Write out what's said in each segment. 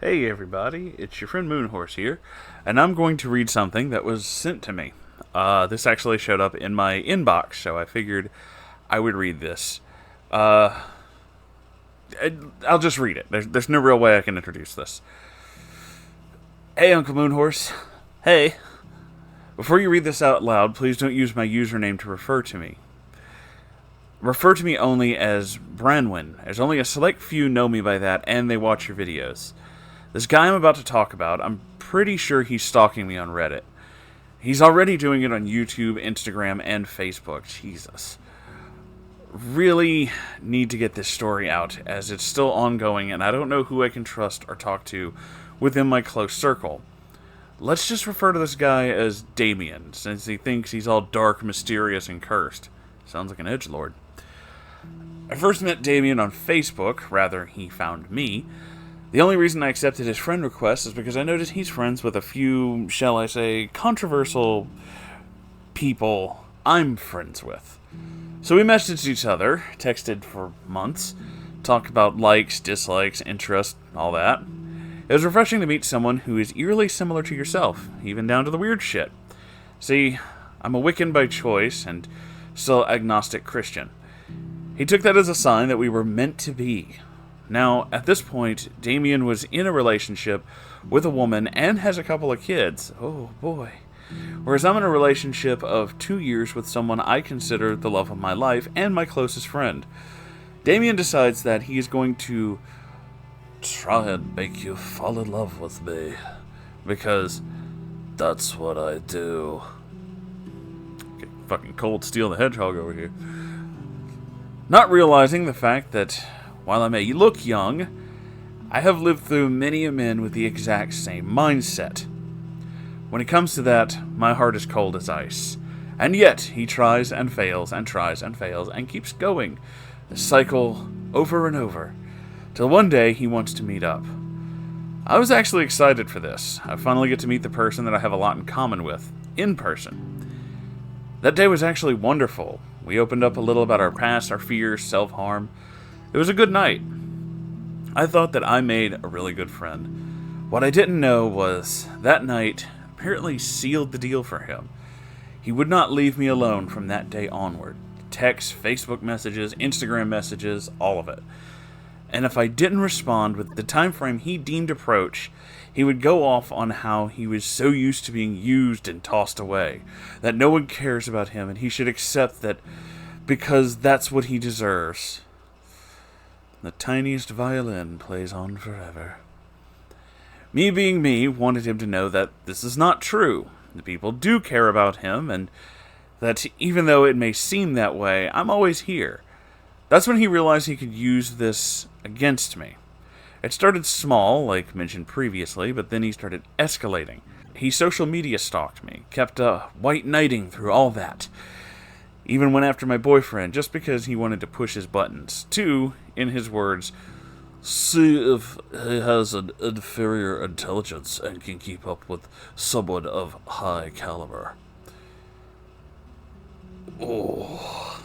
Hey everybody, it's your friend Moonhorse here, and I'm going to read something that was sent to me. This actually showed up in my inbox, so I figured I would read this. Uh, I'll just read it. There's no real way I can introduce this. Hey Uncle Moonhorse. Hey. Before you read this out loud, please don't use my username to refer to me. Refer to me only as Branwyn, as only a select few know me by that, and they watch your videos. This guy I'm about to talk about, I'm pretty sure he's stalking me on Reddit. He's already doing it on YouTube, Instagram, and Facebook. Jesus. Really need to get this story out, as it's still ongoing, and I don't know who I can trust or talk to within my close circle. Let's just refer to this guy as Damian, since he thinks he's all dark, mysterious, and cursed. Sounds like an edgelord. I first met Damian on Facebook, rather, he found me. The only reason I accepted his friend request is because I noticed he's friends with a few, shall I say, controversial people I'm friends with. So we messaged each other, texted for months, talked about likes, dislikes, interests, all that. It was refreshing to meet someone who is eerily similar to yourself, even down to the weird shit. See, I'm a Wiccan by choice, and still agnostic Christian. He took that as a sign that we were meant to be. Now, at this point, Damian was in a relationship with a woman and has a couple of kids. Oh, boy. Whereas I'm in a relationship of 2 years with someone I consider the love of my life and my closest friend. Damian decides that he is going to try and make you fall in love with me, because that's what I do. Get fucking Cold Steel the Hedgehog over here. Not realizing the fact that while I may look young, I have lived through many a men with the exact same mindset. When it comes to that, my heart is cold as ice. And yet, he tries and fails and tries and fails and keeps going. The cycle over and over. Till one day, he wants to meet up. I was actually excited for this. I finally get to meet the person that I have a lot in common with, in person. That day was actually wonderful. We opened up a little about our past, our fears, self-harm. It was a good night. I thought that I made a really good friend. What I didn't know was that night apparently sealed the deal for him. He would not leave me alone from that day onward. Texts, Facebook messages, Instagram messages, all of it. And if I didn't respond with the time frame he deemed approach, he would go off on how he was so used to being used and tossed away, that no one cares about him and he should accept that because that's what he deserves. The tiniest violin plays on forever. Me being me wanted him to know that this is not true. The people do care about him, and that even though it may seem that way, I'm always here. That's when he realized he could use this against me. It started small, like mentioned previously, but then he started escalating. He social media stalked me, kept white knighting through all that. Even went after my boyfriend just because he wanted to push his buttons. To, in his words, see if he has an inferior intelligence and can keep up with someone of high caliber. Oh,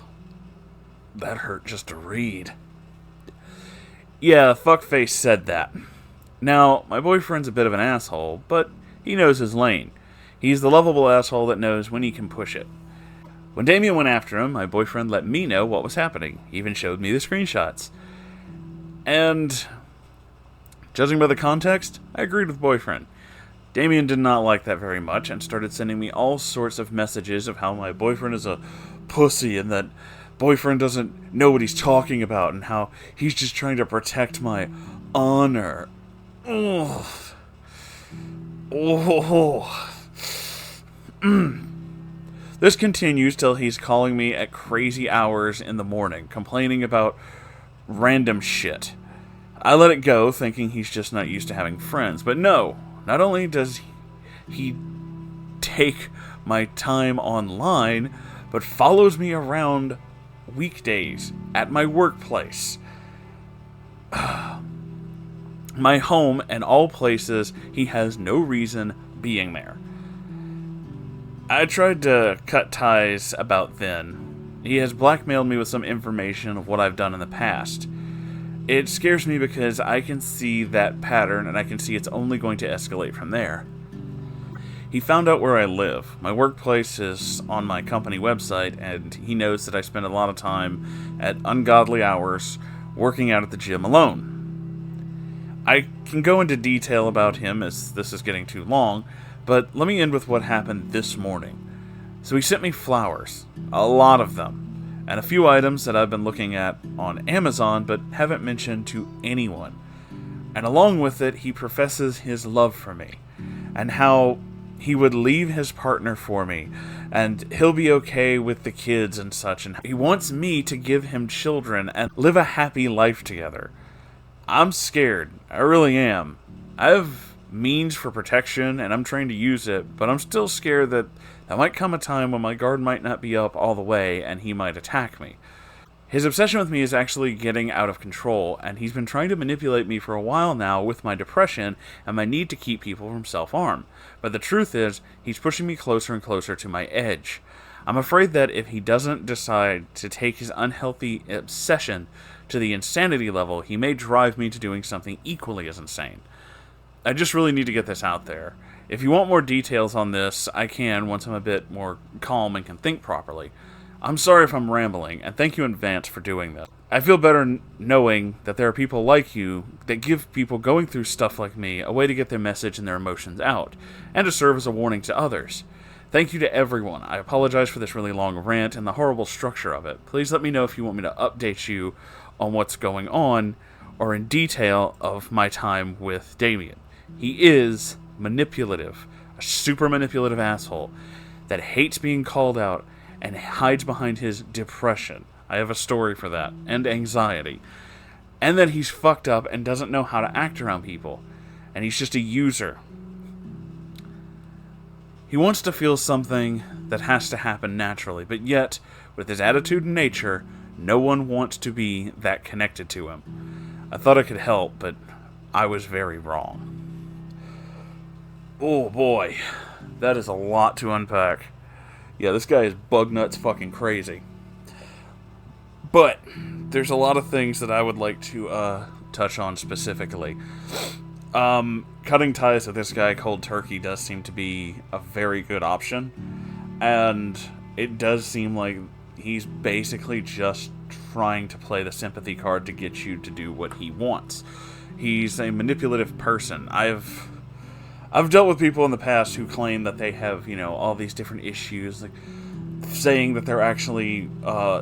that hurt just to read. Yeah, fuckface said that. Now, my boyfriend's a bit of an asshole, but he knows his lane. He's the lovable asshole that knows when he can push it. When Damian went after him, my boyfriend let me know what was happening. He even showed me the screenshots. And, judging by the context, I agreed with boyfriend. Damian did not like that very much and started sending me all sorts of messages of how my boyfriend is a pussy and that boyfriend doesn't know what he's talking about and how he's just trying to protect my honor. Oh. Oh. This continues till he's calling me at crazy hours in the morning, complaining about random shit. I let it go, thinking he's just not used to having friends. But no, not only does he take my time online, but follows me around weekdays at my workplace, my home, and all places he has no reason being there. I tried to cut ties about then. He has blackmailed me with some information of what I've done in the past. It scares me because I can see that pattern, and I can see it's only going to escalate from there. He found out where I live. My workplace is on my company website, and he knows that I spend a lot of time at ungodly hours working out at the gym alone. I can go into detail about him as this is getting too long, but let me end with what happened this morning. So he sent me flowers, a lot of them, and a few items that I've been looking at on Amazon but haven't mentioned to anyone. And along with it, he professes his love for me, and how he would leave his partner for me, and he'll be okay with the kids and such, and he wants me to give him children and live a happy life together. I'm scared. I really am. I have means for protection, and I'm trying to use it, but I'm still scared that there might come a time when my guard might not be up all the way, and he might attack me. His obsession with me is actually getting out of control, and he's been trying to manipulate me for a while now with my depression and my need to keep people from self-harm. But the truth is, he's pushing me closer and closer to my edge. I'm afraid that if he doesn't decide to take his unhealthy obsession to the insanity level, he may drive me to doing something equally as insane. I just really need to get this out there. If you want more details on this, I can once I'm a bit more calm and can think properly. I'm sorry if I'm rambling, and thank you in advance for doing this. I feel better knowing that there are people like you that give people going through stuff like me a way to get their message and their emotions out, and to serve as a warning to others. Thank you to everyone. I apologize for this really long rant and the horrible structure of it. Please let me know if you want me to update you on what's going on, or in detail of my time with Damian. He is manipulative, a super manipulative asshole that hates being called out and hides behind his depression. I have a story for that, and anxiety. And that he's fucked up and doesn't know how to act around people. And he's just a user. He wants to feel something that has to happen naturally, but yet, with his attitude and nature, no one wants to be that connected to him. I thought I could help, but I was very wrong. Oh boy, that is a lot to unpack. Yeah, this guy is bug nuts fucking crazy. But there's a lot of things that I would like to touch on specifically. Cutting ties with this guy cold turkey does seem to be a very good option. And it does seem like he's basically just trying to play the sympathy card to get you to do what he wants. He's a manipulative person. I've dealt with people in the past who claim that they have, all these different issues, like saying that they're actually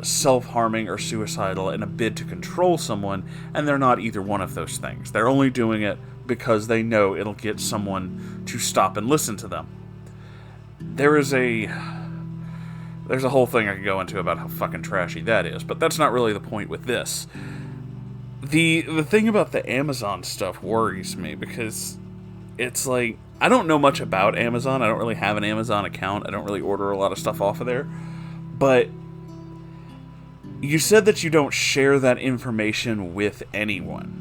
self-harming or suicidal in a bid to control someone, and they're not either one of those things. They're only doing it because they know it'll get someone to stop and listen to them. There's a whole thing I could go into about how fucking trashy that is, but that's not really the point with this. The thing about the Amazon stuff worries me, because it's like, I don't know much about Amazon. I don't really have an Amazon account. I don't really order a lot of stuff off of there. But you said that you don't share that information with anyone.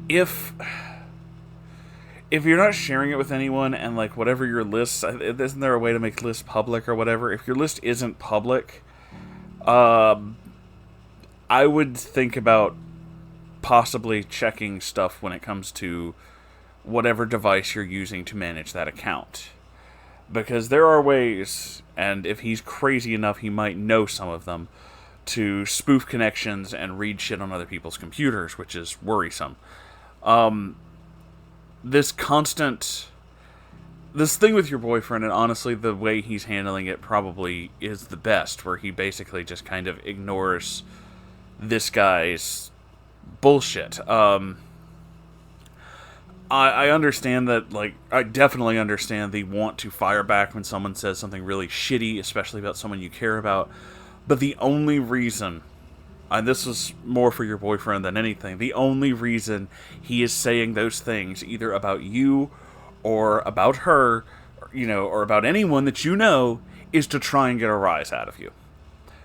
If you're not sharing it with anyone, and like whatever your list, isn't there a way to make lists public or whatever? If your list isn't public, I would think about possibly checking stuff when it comes to whatever device you're using to manage that account. Because there are ways, and if he's crazy enough, he might know some of them, to spoof connections and read shit on other people's computers, which is worrisome. This thing with your boyfriend, and honestly, the way he's handling it probably is the best, where he basically just kind of ignores this guy's bullshit. I understand that, I definitely understand the want to fire back when someone says something really shitty, especially about someone you care about, but the only reason, and this is more for your boyfriend than anything, the only reason he is saying those things, either about you, or about her, or about anyone that you know, is to try and get a rise out of you.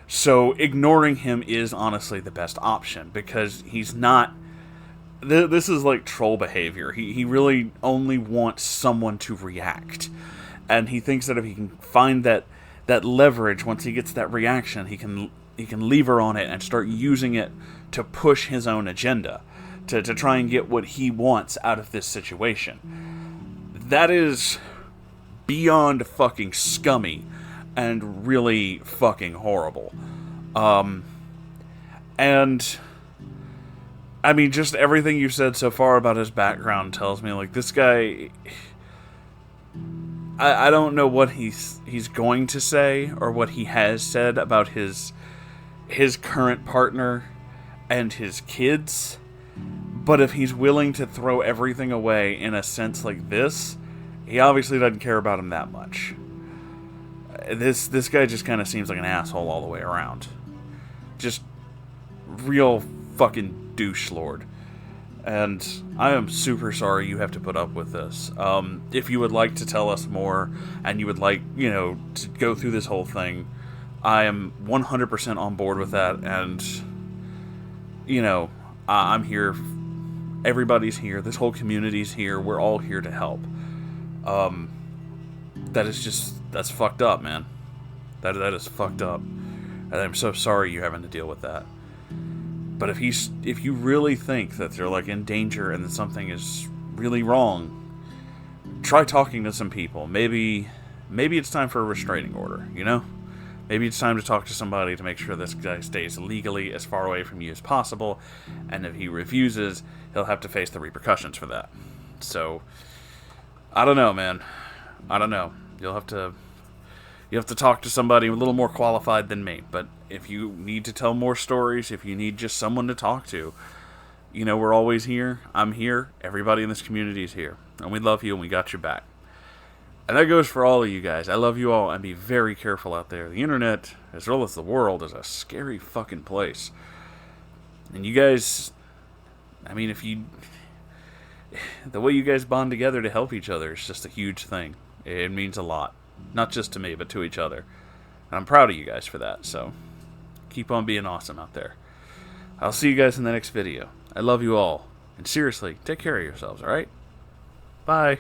So ignoring him is honestly the best option, because he's not... This is like troll behavior. He really only wants someone to react. And he thinks that if he can find that leverage, once he gets that reaction, he lever on it and start using it to push his own agenda, to try and get what he wants out of this situation. That is beyond fucking scummy and really fucking horrible. And I mean, just everything you've said so far about his background tells me, like, this guy, I don't know what he's going to say or what he has said about his current partner and his kids, but if he's willing to throw everything away in a sense like this, he obviously doesn't care about him that much. This guy just kind of seems like an asshole all the way around. Just real fucking douche lord. And I am super sorry you have to put up with this. If you would like to tell us more, and you would like, to go through this whole thing, I am 100% on board with that, and, I'm here. Everybody's here. This whole community's here. We're all here to help. That's fucked up, man. That is fucked up. And I'm so sorry you're having to deal with that. But if you really think that they're, like, in danger and that something is really wrong, try talking to some people. Maybe it's time for a restraining order, Maybe it's time to talk to somebody to make sure this guy stays legally as far away from you as possible, and if he refuses, he'll have to face the repercussions for that. So, I don't know, man. I don't know. You'll have to talk to somebody a little more qualified than me, but if you need to tell more stories, if you need just someone to talk to, we're always here. I'm here. Everybody in this community is here, and we love you, and we got your back. And that goes for all of you guys. I love you all, and be very careful out there. The internet, as well as the world, is a scary fucking place. And you guys, I mean, the way you guys bond together to help each other is just a huge thing. It means a lot. Not just to me, but to each other. And I'm proud of you guys for that, so keep on being awesome out there. I'll see you guys in the next video. I love you all. And seriously, take care of yourselves, alright? Bye.